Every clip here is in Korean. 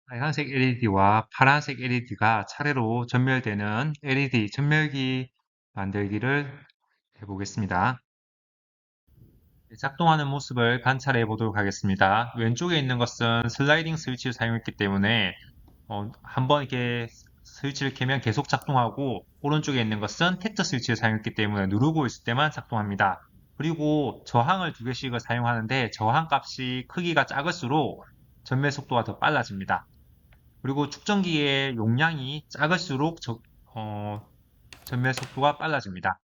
빨간색 LED와 파란색 LED가 차례로 전멸되는 LED 전멸기 만들기를 해보겠습니다. 작동하는 모습을 관찰해 보도록 하겠습니다. 왼쪽에 있는 것은 슬라이딩 스위치를 사용했기 때문에 한번 이렇게 스위치를 켜면 계속 작동하고, 오른쪽에 있는 것은 텍터 스위치를 사용했기 때문에 누르고 있을 때만 작동합니다. 그리고 저항을 두 개씩을 사용하는데, 저항 값이 크기가 작을수록 전매 속도가 더 빨라집니다. 그리고 축전기의 용량이 작을수록 전매 속도가 빨라집니다.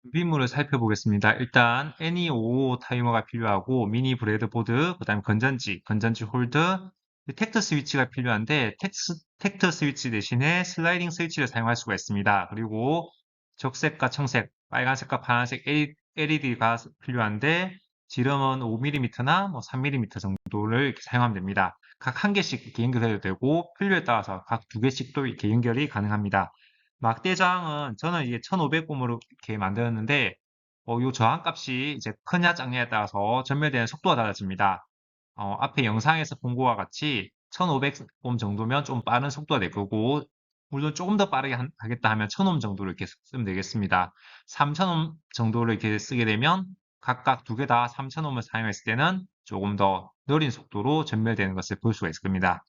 준비물을 살펴보겠습니다. 일단 NE55 타이머가 필요하고, 미니 브레드보드, 그 다음에 건전지 홀더, 텍터 스위치가 필요한데, 텍터 스위치 대신에 슬라이딩 스위치를 사용할 수가 있습니다. 그리고 적색과 청색, 빨간색과 파란색 LED가 필요한데, 지름은 5mm나 뭐 3mm 정도를 이렇게 사용하면 됩니다. 각 한 개씩 이렇게 연결해도 되고, 필요에 따라서 각 두 개씩도 이렇게 연결이 가능합니다. 막대장은 저는 이게 1500옴으로 이렇게 만들었는데, 요 저항값이 이제 크냐 작냐에 따라서 전멸되는 속도가 달라집니다. 앞에 영상에서 본 거와 같이 1500옴 정도면 좀 빠른 속도가 될 거고, 물론 조금 더 빠르게 하겠다 하면 1000옴 정도를 이렇게 쓰면 되겠습니다. 3000옴 정도를 이렇게 쓰게 되면 각각 두 개 다 3000옴을 사용했을 때는 조금 더 느린 속도로 전멸되는 것을 볼 수가 있을 겁니다.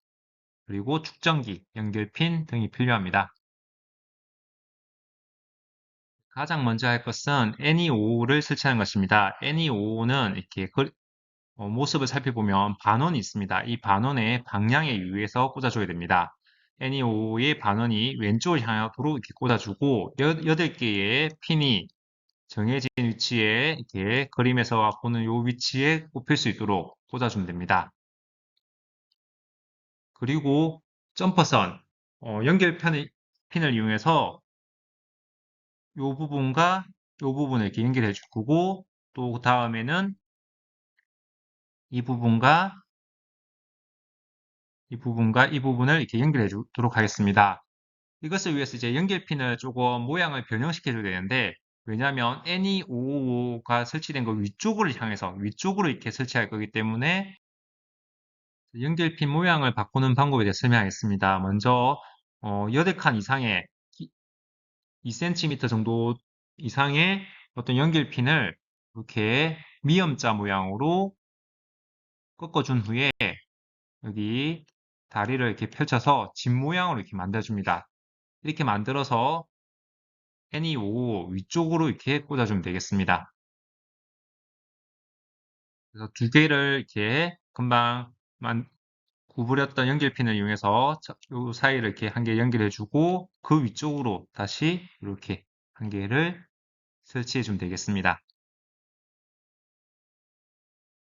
그리고 축전기, 연결핀 등이 필요합니다. 가장 먼저 할 것은 NE55를 설치하는 것입니다. NE55는 이렇게 모습을 살펴보면 반원이 있습니다. 이 반원에 방향에 유의해서 꽂아줘야 됩니다. NE55의 반원이 왼쪽을 향하도록 이렇게 꽂아주고, 8개의 핀이 정해진 위치에 이렇게 그림에서 보는 이 위치에 꼽힐 수 있도록 꽂아주면 됩니다. 그리고 점퍼선, 핀을 이용해서 이 부분과 이 부분을 이렇게 연결해 줄 거고, 또 그 다음에는 이 부분과 이 부분과 이 부분을 이렇게 연결해 주도록 하겠습니다. 이것을 위해서 이제 연결핀을 조금 모양을 변형시켜 줘야 되는데, 왜냐하면 NE555가 설치된 거 위쪽으로 이렇게 설치할 거기 때문에 연결핀 모양을 바꾸는 방법에 대해 설명하겠습니다. 먼저 8칸 이상의 2cm 정도 이상의 어떤 연결핀을 이렇게 미음자 모양으로 꺾어준 후에, 여기 다리를 이렇게 펼쳐서 집 모양으로 이렇게 만들어줍니다. 이렇게 만들어서 NE5 위쪽으로 이렇게 꽂아주면 되겠습니다. 그래서 두 개를 이렇게 금방 구부렸던 연결핀을 이용해서 이 사이를 이렇게 한 개 연결해주고, 그 위쪽으로 다시 이렇게 한 개를 설치해주면 되겠습니다.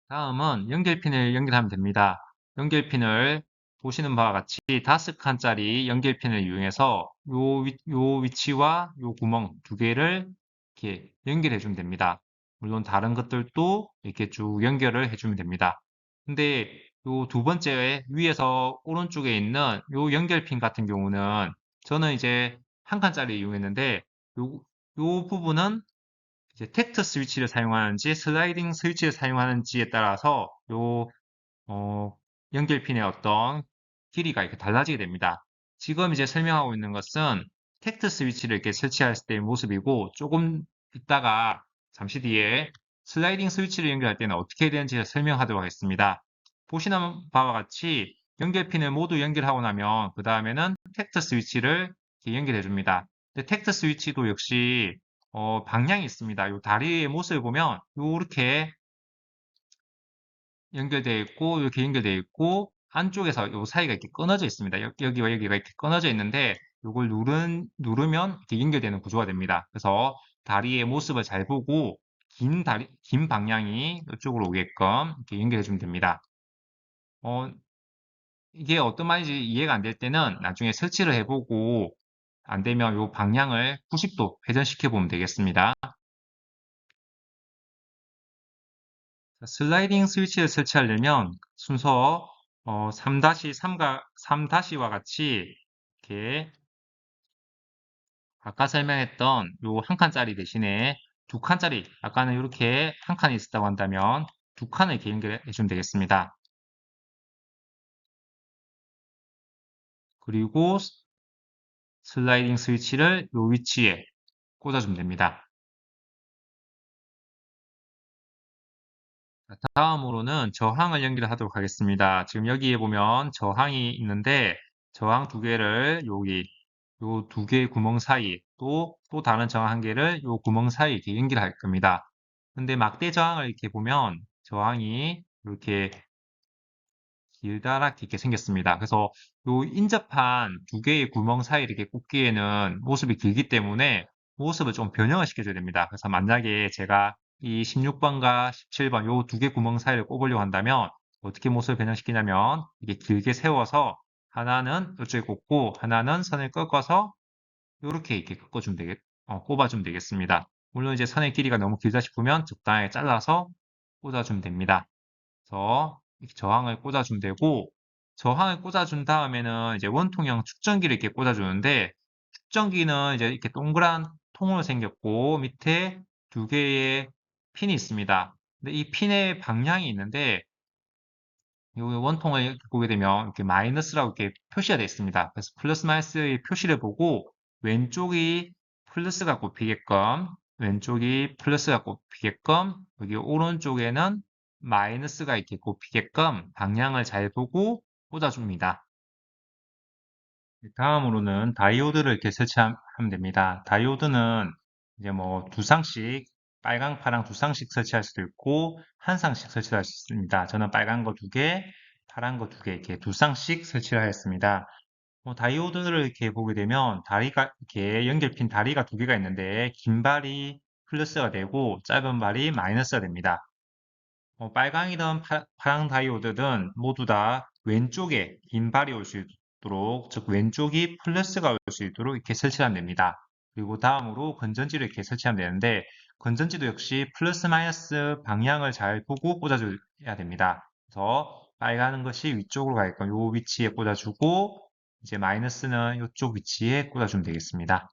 다음은 연결핀을 연결하면 됩니다. 연결핀을 보시는 바와 같이 5칸짜리 연결핀을 이용해서 요 위치와 요 구멍 두 개를 이렇게 연결해 주면 됩니다. 물론 다른 것들도 이렇게 쭉 연결을 해주면 됩니다. 근데 요 두 번째 위에서 오른쪽에 있는 요 연결핀 같은 경우는 저는 이제 한 칸짜리 이용했는데, 요 부분은 이제 텍터 스위치를 사용하는지 슬라이딩 스위치를 사용하는지에 따라서 어, 연결핀의 어떤 길이가 이렇게 달라지게 됩니다. 지금 이제 설명하고 있는 것은 텍터 스위치를 이렇게 설치할 때의 모습이고, 조금 있다가 잠시 뒤에 슬라이딩 스위치를 연결할 때는 어떻게 해야 되는지 설명하도록 하겠습니다. 보시는 바와 같이 연결핀을 모두 연결하고 나면 그 다음에는 텍터 스위치를 이렇게 연결해 줍니다. 텍터 스위치도 역시 방향이 있습니다. 이 다리의 모습을 보면 이렇게 연결되어 있고, 이렇게 연결되어 있고, 안쪽에서 이 사이가 이렇게 끊어져 있습니다. 여기와 여기가 이렇게 끊어져 있는데, 이걸 누르면 이렇게 연결되는 구조가 됩니다. 그래서 다리의 모습을 잘 보고, 긴 방향이 이쪽으로 오게끔 이렇게 연결해 주면 됩니다. 어, 이게 어떤 말인지 이해가 안 될 때는 나중에 설치를 해보고, 안 되면 이 방향을 90도 회전시켜 보면 되겠습니다. 슬라이딩 스위치를 설치하려면 순서 3-3와 같이 이렇게 아까 설명했던 요 한 칸짜리 대신에 두 칸짜리, 아까는 이렇게 한 칸이 있었다고 한다면 두 칸을 이렇게 연결해 주면 되겠습니다. 그리고 슬라이딩 스위치를 요 위치에 꽂아주면 됩니다. 다음으로는 저항을 연결하도록 하겠습니다. 지금 여기에 보면 저항이 있는데 저항 두 개를 여기 요 두 개의 구멍 사이 또 다른 저항 한 개를 요 구멍 사이에 이렇게 연결할 겁니다. 근데 막대 저항을 이렇게 보면 저항이 이렇게 길다랗게 이렇게 생겼습니다. 그래서 요 인접한 두 개의 구멍 사이 이렇게 꽂기에는 모습이 길기 때문에 모습을 좀 변형을 시켜줘야 됩니다. 그래서 만약에 제가 이 16번과 17번 요 두 개 구멍 사이를 꼽으려고 한다면 어떻게 모습을 변형시키냐면 이게 길게 세워서 하나는 이쪽에 꽂고 하나는 선을 꺾어서 이렇게 꼽아주면 되겠습니다. 물론 이제 선의 길이가 너무 길다 싶으면 적당하게 잘라서 꽂아주면 됩니다. 그래서 이렇게 저항을 꽂아주면 되고, 저항을 꽂아준 다음에는 이제 원통형 축전기를 이렇게 꽂아주는데, 축전기는 이제 이렇게 동그란 통으로 생겼고, 밑에 두 개의 핀이 있습니다. 근데 이 핀의 방향이 있는데, 이 원통을 이렇게 보게 되면 이렇게 마이너스라고 이렇게 표시가 되어 있습니다. 그래서 플러스 마이너스의 표시를 보고 왼쪽이 플러스가 꼽히게끔 왼쪽이 플러스가 꼽히게끔 여기 오른쪽에는 마이너스가 이렇게 꼽히게끔 방향을 잘 보고 꽂아줍니다. 다음으로는 다이오드를 이렇게 설치하면 됩니다. 다이오드는 이제 뭐 두 쌍씩 빨강, 파랑 두 쌍씩 설치할 수도 있고 한 쌍씩 설치할 수 있습니다. 저는 빨간 거 두 개, 파란 거 두 개 이렇게 두 쌍씩 설치를 하였습니다. 다이오드를 이렇게 보게 되면 다리가 이렇게 연결핀 다리가 두 개가 있는데 긴 발이 플러스가 되고 짧은 발이 마이너스가 됩니다. 빨강이든 파랑 다이오드든 모두 다 왼쪽에 긴 발이 올 수 있도록, 즉 왼쪽이 플러스가 올 수 있도록 이렇게 설치하면 됩니다. 그리고 다음으로 건전지를 이렇게 설치하면 되는데 건전지도 역시 플러스 마이너스 방향을 잘 보고 꽂아줘야 됩니다. 그래서 빨간 것이 위쪽으로 가게끔 이 위치에 꽂아주고 이제 마이너스는 이쪽 위치에 꽂아주면 되겠습니다.